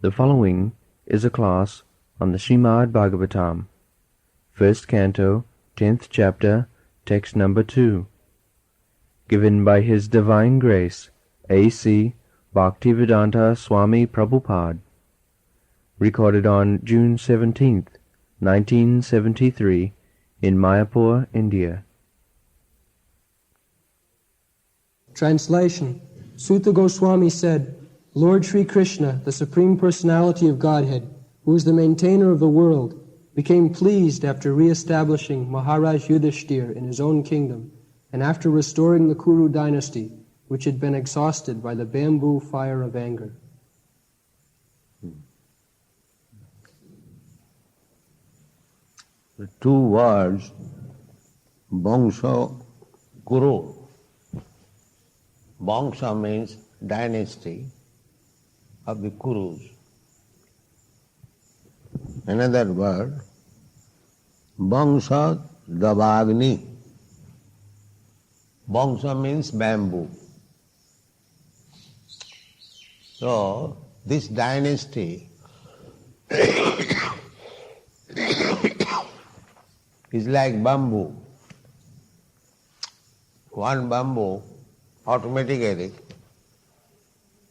The following is a class on the Srimad Bhagavatam, first canto, 10th chapter, text number 2, given by His Divine Grace, A.C. Bhaktivedanta Swami Prabhupada, recorded on June 17th, 1973, in Mayapur, India. Translation. Sutta Goswami said, Lord Sri Krishna, the Supreme Personality of Godhead, who is the maintainer of the world, became pleased after re-establishing Maharaj Yudhishthir in his own kingdom, and after restoring the Kuru dynasty, which had been exhausted by the bamboo fire of anger. The two words, Vangsha, Kuru. Vangsha means dynasty of the Kurus. Another word, Vangsha Davagni. Vangsha means bamboo. So, this dynasty is like bamboo. One bamboo, automatically,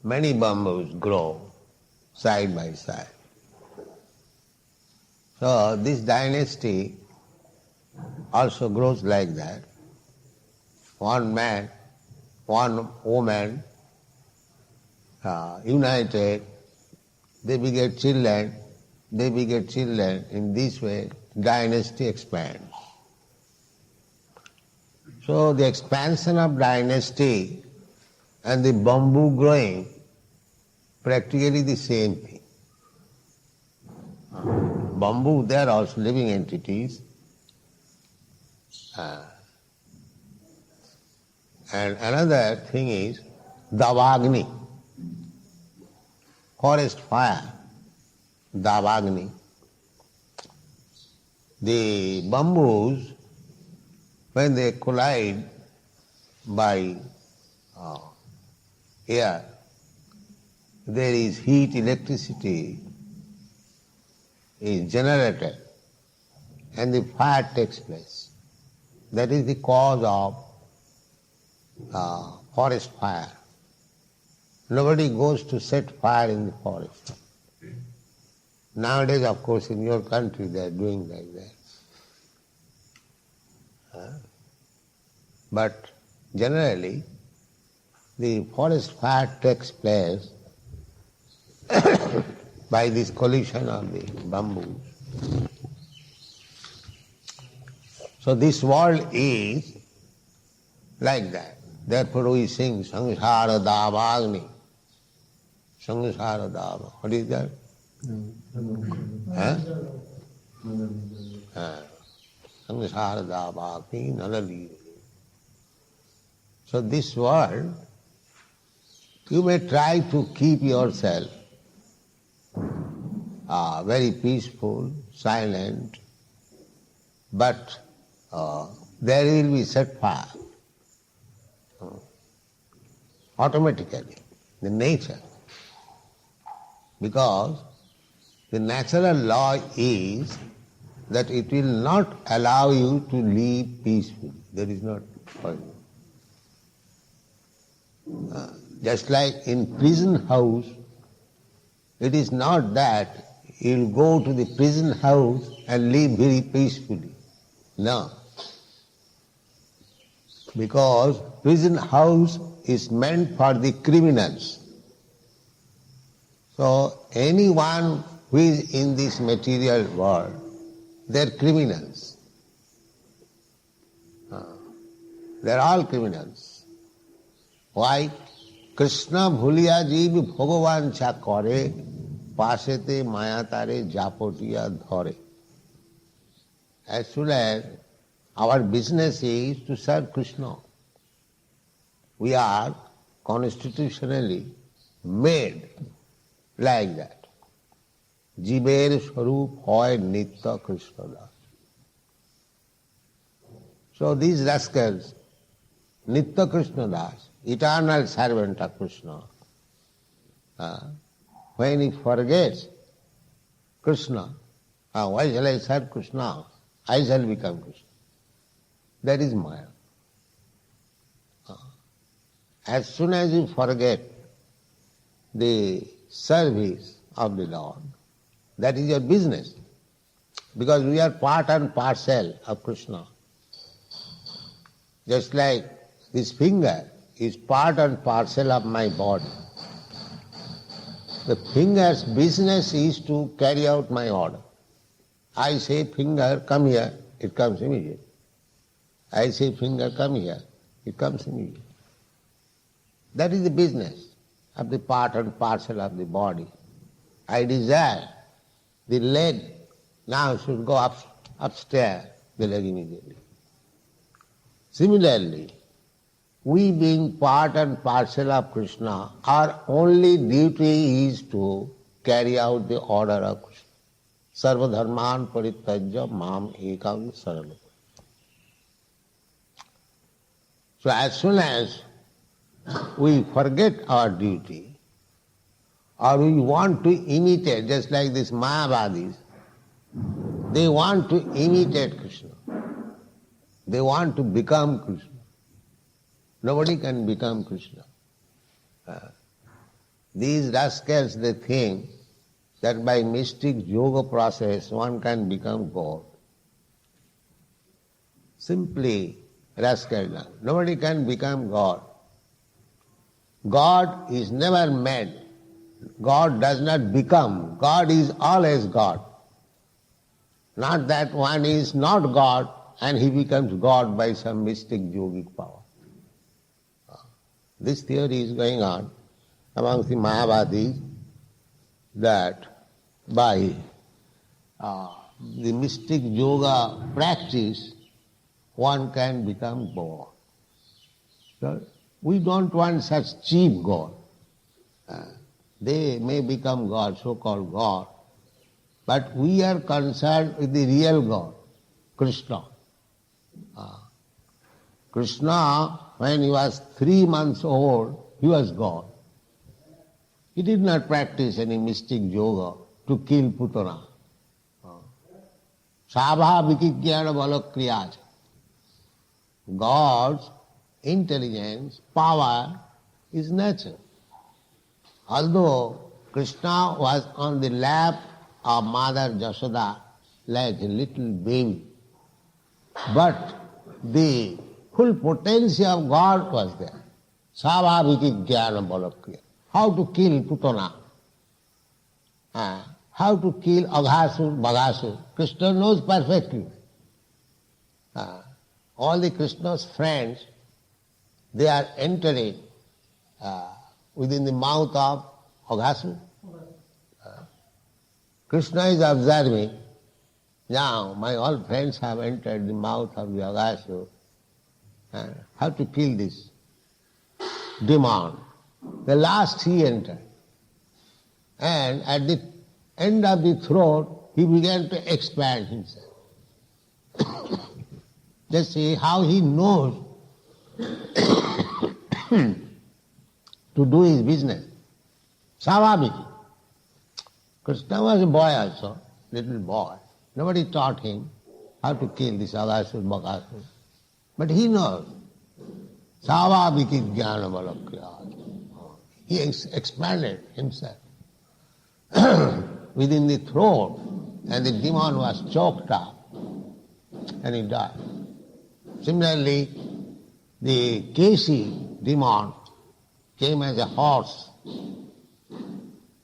many bamboos grow side by side. So this dynasty also grows like that. One man, one woman, united, they beget children, in this way dynasty expands. So the expansion of dynasty and the bamboo growing, practically the same thing. Bamboo, they are also living entities. And another thing is Davagni, forest fire, Davagni. The bamboos, when they collide by air, there is heat, electricity is generated and the fire takes place. That is the cause of forest fire. Nobody goes to set fire in the forest. Nowadays, of course, in your country they are doing like that. But generally, the forest fire takes place by this collision of the bamboos. So this world is like that. Therefore we sing Sangsara Davagni. Sangsara Dava. What is that? Sangsara Davagni Nalali. So this world, you may try to keep yourself very peaceful, silent, but there will be set fire automatically, the nature. Because the natural law is that it will not allow you to live peacefully. That is not possible. Just like in prison house, it is not that you'll go to the prison house and live very peacefully. No. Because prison house is meant for the criminals. So anyone who is in this material world, they are criminals. They are all criminals. Why? Krishna bhuliya jeev bhagavan cha kare, pasete mayatare japotiya dhare. As soon as our business is to serve Krishna, we are constitutionally made like that. Jiber Swarup hoy Nitya Krishna Das. So these rascals, Nitya Krishna Das, eternal servant of Krishna, when he forgets Krishna, why shall I serve Krishna? I shall become Krishna. That is Maya. As soon as you forget the service of the Lord, that is your business. Because we are part and parcel of Krishna. Just like this finger is part and parcel of my body. The finger's business is to carry out my order. I say, finger, come here, it comes immediately. I say, finger, come here, it comes immediately. That is the business of the part and parcel of the body. I desire the leg now should go upstairs, the leg immediately. Similarly, we being part and parcel of Krishna, our only duty is to carry out the order of Krishna. Sarva dharman parityajya mam ekam sarana. So as soon as we forget our duty, or we want to imitate, just like these Mayavadis, they want to imitate Krishna. They want to become Krishna. Nobody can become Krishna. These rascals, they think that by mystic yoga process one can become God. Simply rascal. Nobody can become God. God is never made. God does not become. God is always God. Not that one is not God and he becomes God by some mystic yogic power. This theory is going on amongst the Mayavadis that by the mystic yoga practice one can become God. So we don't want such cheap God. They may become God, so-called God, but we are concerned with the real God, Krishna. Krishna, when he was 3 months old, he was God. He did not practice any mystic yoga to kill Putana. Sabha vikigyana balakriyaj. God's intelligence, power is nature. Although Krishna was on the lap of Mother Jashoda like a little baby, but the full potential of God was there. Savabhiki jnana balakriya. How to kill Putana, how to kill Aghasur, Baghasur. Krishna knows perfectly. All the Krishna's friends, they are entering within the mouth of Aghasur. Krishna is observing, now my all friends have entered the mouth of the Aghasur. How to kill this demon. The last he entered. And at the end of the throat, he began to expand himself. Just see how he knows to do his business. Savabhiki. Krishna was a boy also, little boy. Nobody taught him how to kill this Aghasur, Baghasur. But he knows. Savabhiki jnana balakriya. He expanded himself within the throat, and the demon was choked up and he died. Similarly, the Keshi demon came as a horse,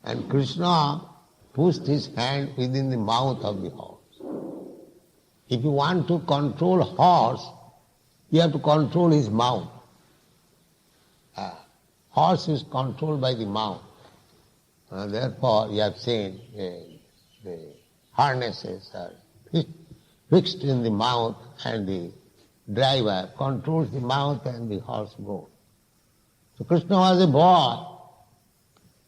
and Krishna pushed his hand within the mouth of the horse. If you want to control horse, you have to control his mouth. Horse is controlled by the mouth. Therefore, you have seen the harnesses are fixed in the mouth, and the driver controls the mouth and the horse goes. So Krishna was a boy.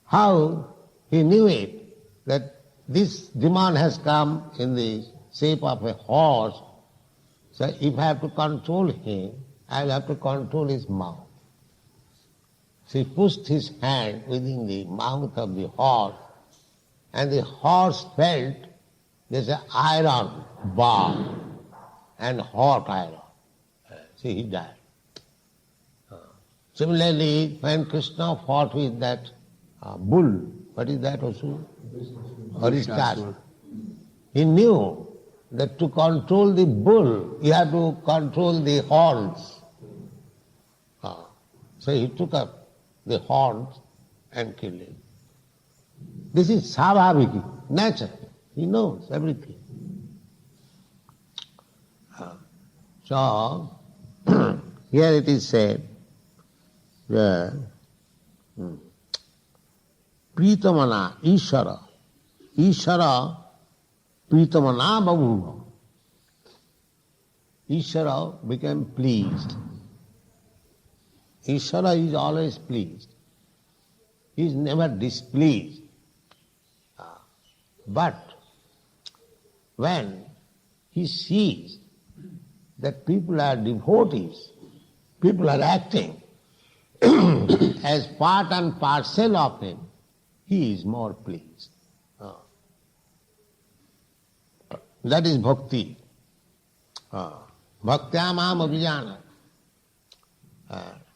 How he knew it, that this demon has come in the shape of a horse, so if I have to control him, I will have to control his mouth. So he pushed his hand within the mouth of the horse, and the horse felt there's an iron bar and hot iron. See, he died. Similarly, when Krishna fought with that bull, what is that also? Arishtat. He knew that to control the bull, you have to control the horns. So he took up the horns and killed him. This is Savabhiki, nature. He knows everything. So, here it is said, Pritamana, Ishara, Pritamana Bhavuva. Ishara became pleased. Ishara is always pleased. He is never displeased. But when he sees that people are devotees, people are acting as part and parcel of him, he is more pleased. That is bhakti. Bhaktyamam abhijana.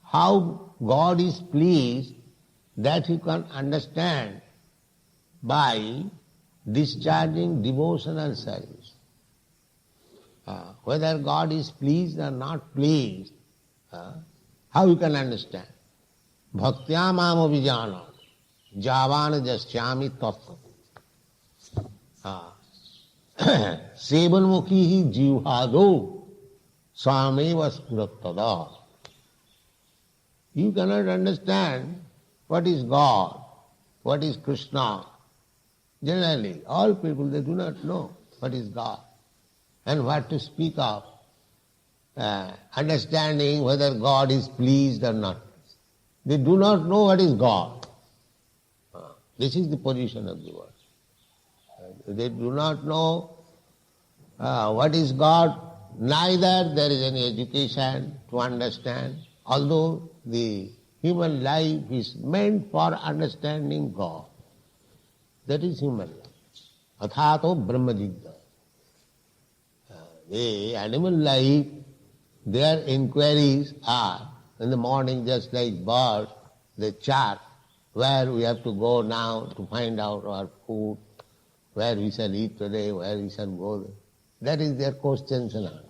How God is pleased, that you can understand by discharging devotional service. Whether God is pleased or not pleased, how you can understand? Bhaktyamam abhijana. Javana jasyami tattva. Sevanmukhi hi jivhado sameva spurattada. You cannot understand what is God, what is Krishna. Generally, all people, they do not know what is God and what to speak of, understanding whether God is pleased or not. They do not know what is God. This is the position of the world. They do not know what is God, neither there is any education to understand, although the human life is meant for understanding God. That is human life. Athato brahmajigna. The animal life, their inquiries are, in the morning just like birds, they chart where we have to go now to find out our food, where we shall eat today, where we shall go there. That is their questions and answers.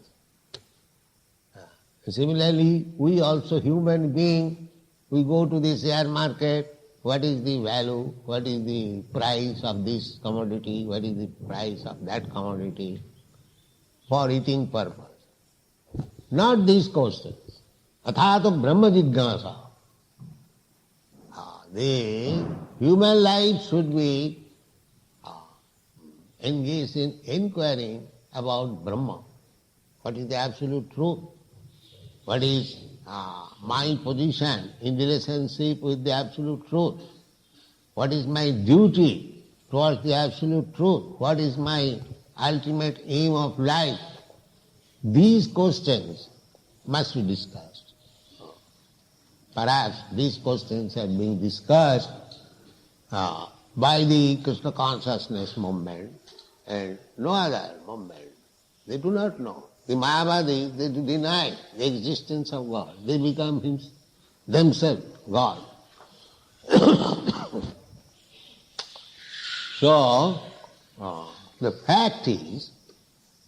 Similarly, we also human beings, we go to the share market, what is the value, what is the price of this commodity, what is the price of that commodity, for eating purpose. Not these questions. Athato brahma jignasa. The human life should be engaged in inquiring about Brahma. What is the absolute truth? What is my position in relationship with the absolute truth? What is my duty towards the absolute truth? What is my ultimate aim of life? These questions must be discussed. Perhaps these questions are being discussed by the Krishna consciousness movement and no other movement. They do not know. The Mayavadis, they deny the existence of God. They become themselves God. So, the fact is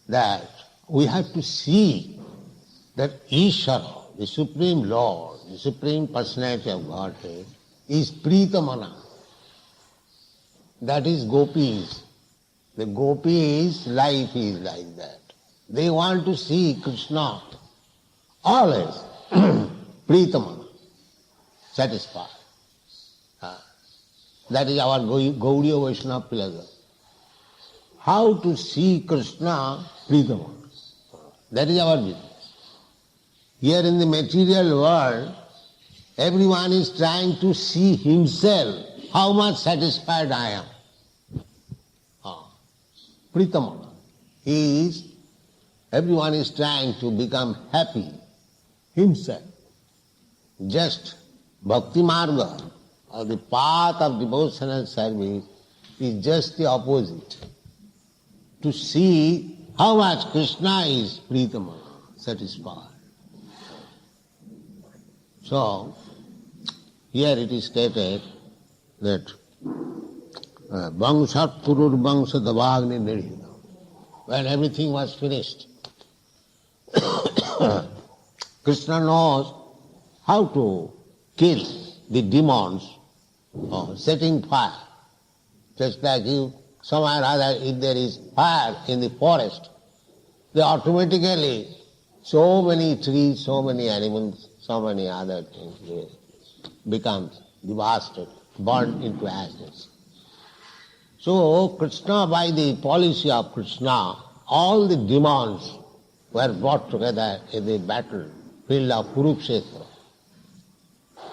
that we have to see that Ishvara, the Supreme Lord, the Supreme Personality of Godhead, is Pritamana. That is gopis. The gopis' life is like that. They want to see Krishna always Pritamana, satisfied. That is our Gaudiya Vaishnava philosophy. How to see Krishna Pritamana. That is our business. Here in the material world, everyone is trying to see himself, how much satisfied I am. Pritamana. Everyone is trying to become happy himself. Just bhakti marga, or the path of devotional service, is just the opposite. To see how much Krishna is Pritama, satisfied. So, here it is stated that Vangshat Purur Vangsha Davagni Nirhita. When everything was finished, Krishna knows how to kill the demons, setting fire. Just like you, somewhere or other, if there is fire in the forest, they automatically, so many trees, so many animals, so many other things becomes devastated, burned into ashes. So Krishna, by the policy of Krishna, all the demons were brought together in the battlefield of Kurukshetra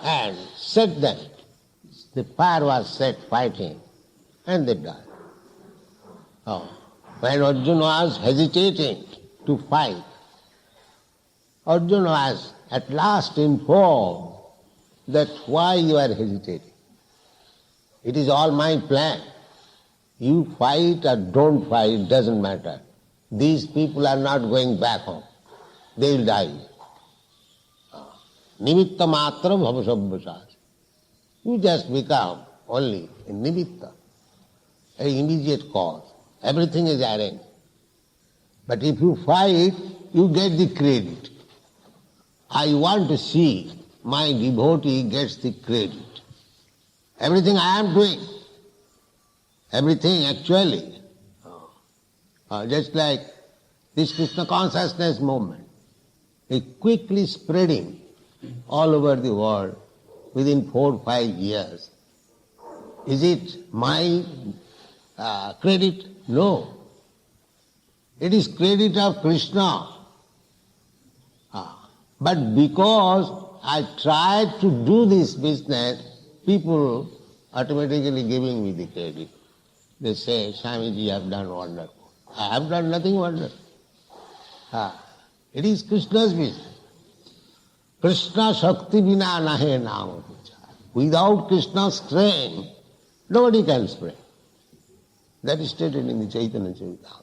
and set them. The fire was set fighting and they died. When Arjuna was hesitating to fight, Arjuna was at last informed that why you are hesitating. It is all my plan. You fight or don't fight, doesn't matter. These people are not going back home. They will die. Nimitta matra bhavasabhasas. You just become only a nimitta, an immediate cause. Everything is arranged. But if you fight, you get the credit. I want to see my devotee gets the credit. Everything I am doing, everything actually, just like this Krishna consciousness movement, is quickly spreading all over the world within 4 or 5 years. Is it my credit? No. It is credit of Krishna. But because I tried to do this business, people automatically giving me the credit. They say, Swamiji, you have done wonderful. I have done nothing wonderful. It is Krishna's business. Krishna Shakti Vina Nahe Nama. Without Krishna's strength, nobody can spread. That is stated in the Chaitanya Charitamrita.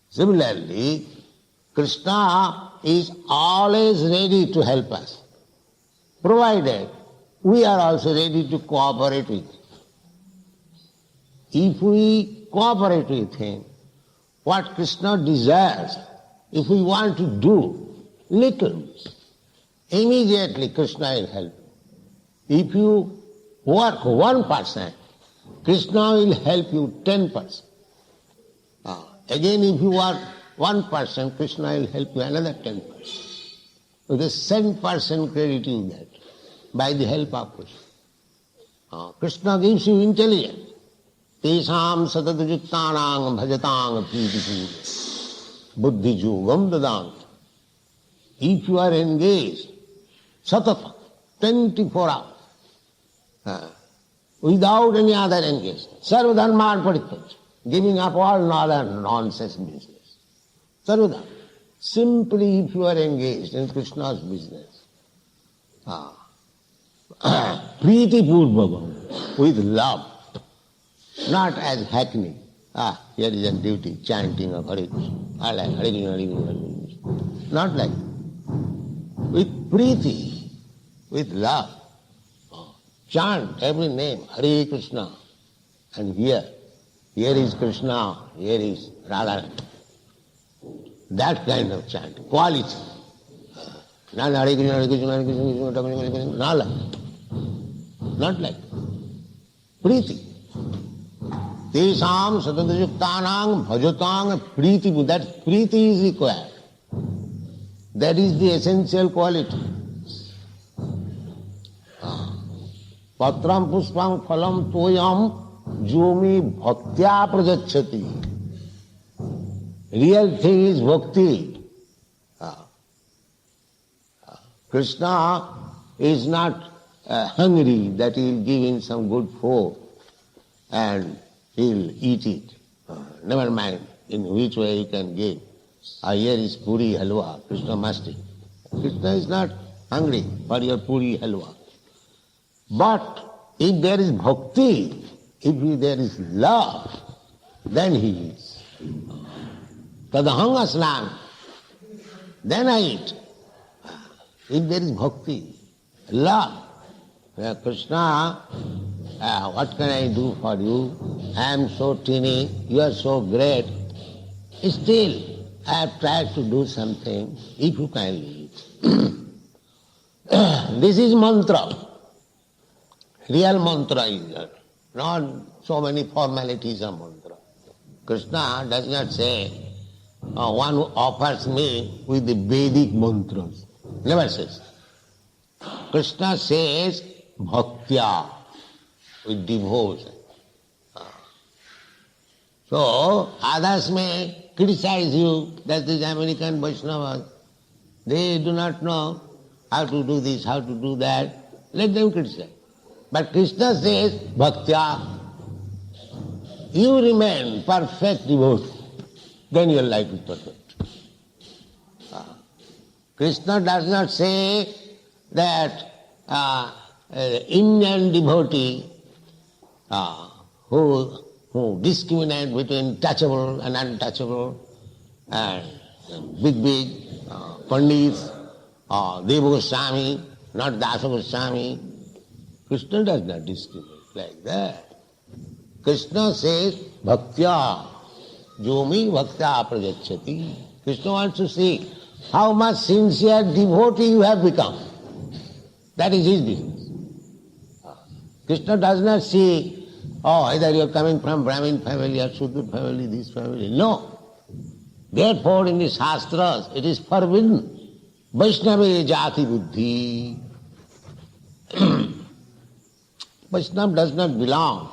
Similarly, Krishna is always ready to help us, provided we are also ready to cooperate with him. If we cooperate with him, what Krishna desires, if we want to do little, immediately Krishna will help. If you work 1%, Krishna will help you 10%. Again, if you work 1%, Krishna will help you another 10%. So the 10% credit you get by the help of Krishna. Krishna gives you intelligence. Tesam satadajuktanang bhajatang priti buddhi jugam dadang. If you are engaged, satata, 24 hours, without any other engagement, sarva dharman parityaja, giving up all other nonsense business. Sarva dharma. Simply if you are engaged in Krishna's business, priti purvakam, with love, not as hackney. Here is a duty, chanting of Hare Krishna. I like Hare Krishna, Hare Krishna, Hare Krishna. Not like that. With priti, with love. Chant every name, Hare Krishna. And here is Krishna, here is Radha. That kind of chant, quality. Not Hare Krishna, Hare Krishna, Hare Krishna, Hare Krishna, not like that. Not like that. Priti. Tesam satadajuktanang bhajatang priti. That priti is required. That is the essential quality. Patram puspam phalam toyam jumi bhaktya prajachati. Real thing is bhakti. Krishna is not hungry that he will give him some good food and he will eat it. Never mind in which way he can give. Here is puri halwa, Krishna must eat. Krishna is not hungry for your puri halwa. But if there is bhakti, there is love, then he is. Tadahang asnam, then I eat. If there is bhakti, love, Krishna, what can I do for you? I am so teeny, you are so great. Still, I have tried to do something, if you kindly eat. This is mantra. Real mantra is that. Not so many formalities of mantra. Krishna does not say, one who offers me with the Vedic mantras. Never says. Krishna says, bhaktya, with devotion. So, others may criticize you, that these American Vaishnavas, they do not know how to do this, how to do that. Let them criticize. But Krishna says, bhaktya, you remain perfect devotee, then your life is perfect. Krishna does not say that Indian devotee who discriminate between touchable and untouchable, and big pandits, Deva Goswami, not Dasa Goswami. Krishna does not discriminate like that. Krishna says, bhaktya, jomi bhaktya prajachati. Krishna wants to see how much sincere devotee you have become. That is his business. Krishna does not see, either you are coming from Brahmin family or Sudra family, this family. No. Therefore, in the Shastras, it is forbidden. Vaishnava jati buddhi. Vaishnava does not belong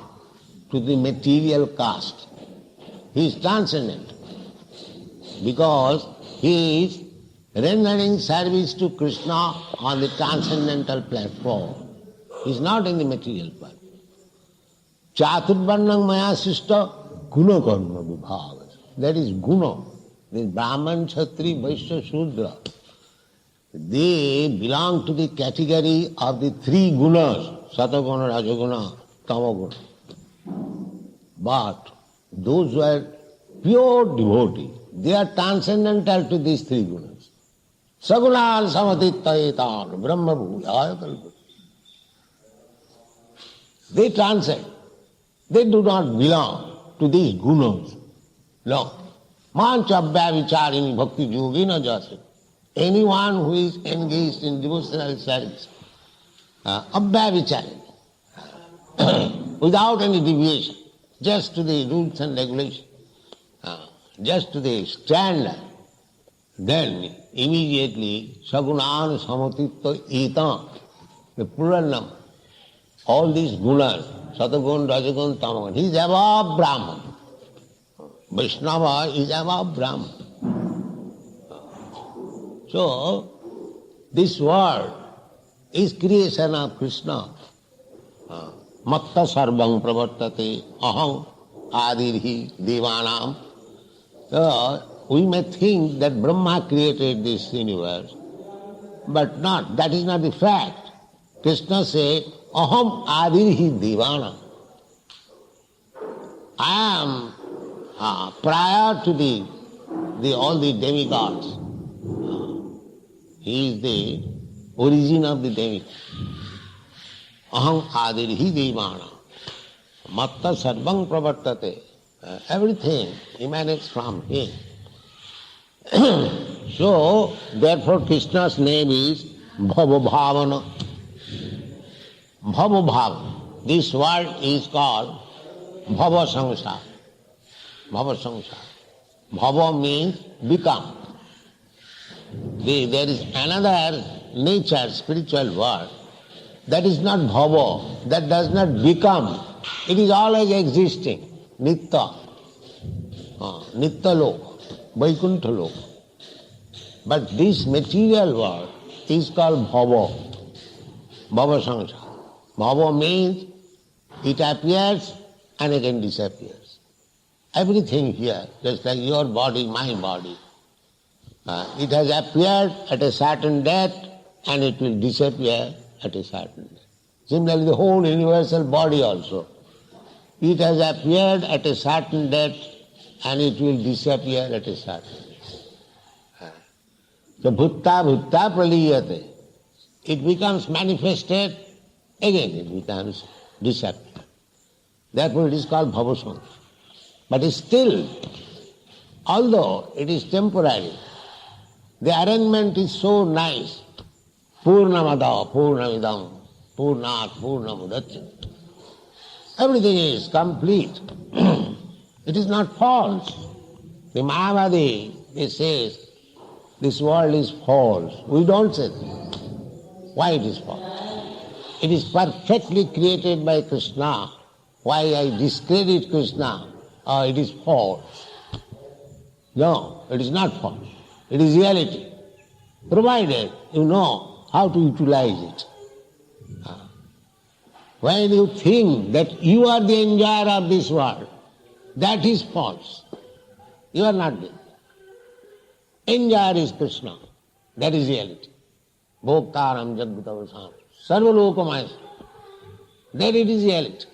to the material caste. He is transcendent because he is rendering service to Krishna on the transcendental platform. He is not in the material part. Chaturvarnam maya sishta guna karma vibhaga. That is guna. The Brahman, Kshatri, Vaishya, Shudra. They belong to the category of the three gunas, Sataguna, Rajaguna, Tamaguna. But those who are pure devotees, they are transcendental to these three gunas. Sagunan samatittayetan brahma bhujaya kalpati. They transcend. They do not belong to these gunas. No. Mancha abhyavicharini bhakti yogina jase. Anyone who is engaged in devotional service, abhyavicharini, without any deviation, just to the rules and regulations, just to the standard, then immediately sagunan samatitta etam, the plural number, all these gunas, satagun, rajagun, tamagun, he is above Brahman. Vaishnava is above Brahman. So, this world is creation of Krishna. Matta sarvang pravartate aham adirhi devanam. So, we may think that Brahma created this universe, but not. That is not the fact. Krishna says, aham adirhi devanam. I am prior to all the demigods. He is the origin of the demigods. Aham adirhi devana. Matta sarvang pravartate. Everything emanates from him. So, therefore Krishna's name is Bhava Bhavana. Bhava Bhavana. This word is called Bhava Samsara. Bhava Samsara. Bhava means become. There is another nature, spiritual word, that is not bhava, that does not become. It is always existing. Nitta. Nitta lok, Vaikuntha lok. But this material world is called bhava. Bhava samsara. Bhava means it appears and again disappears. Everything here, just like your body, my body, it has appeared at a certain date and it will disappear at a certain date. Similarly, the whole universal body also. It has appeared at a certain date and it will disappear at a certain date. So bhutta bhutta praliyate. It becomes manifested, again it becomes disappear. Therefore it is called bhavasamsara. But still, although it is temporary, the arrangement is so nice. Purnamada, Purnamidam, Purnat, Purnamudachyate. Everything is complete. It is not false. The Mayavadi, they say, this world is false. We don't say that. Why it is false? It is perfectly created by Krishna. Why I discredit Krishna? Oh, it is false. No, it is not false. It is reality. Provided you know how to utilize it. When you think that you are the enjoyer of this world, that is false. You are not there. Enjoyer is Krishna. That is reality. Bhoktaram Jagutavasam. Sarvalokamaya. That it is reality.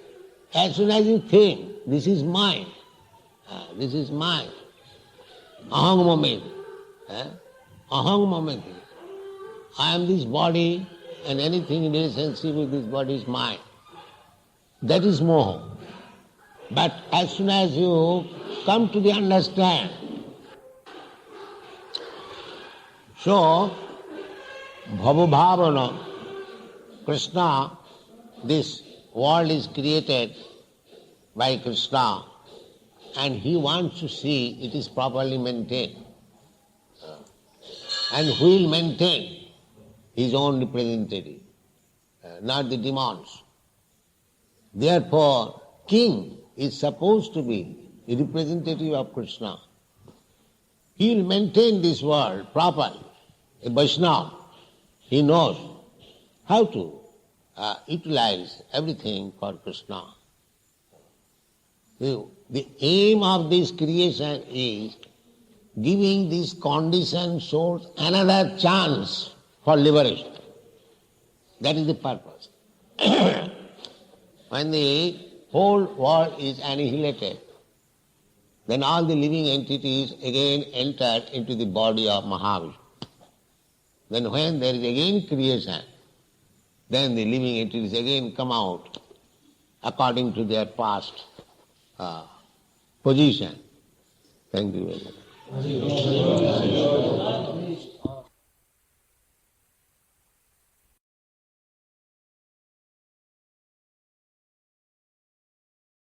As soon as you think, this is mine, this is mine, aham mameti, aham mameti. I am this body and anything in relationship with this body is mine. That is moha. But as soon as you come to the understand, so bhavabhavana, Krishna, this world is created by Krishna and he wants to see it is properly maintained. And who will maintain? His own representative, not the demons. Therefore, king is supposed to be a representative of Krishna. He will maintain this world properly. A Vaishnava, he knows how to utilize everything for Krishna. The aim of this creation is giving this conditioned soul another chance for liberation. That is the purpose. When the whole world is annihilated, then all the living entities again enter into the body of Mahavishnu. Then when there is again creation, then the living entities again come out according to their past position. Thank you very much.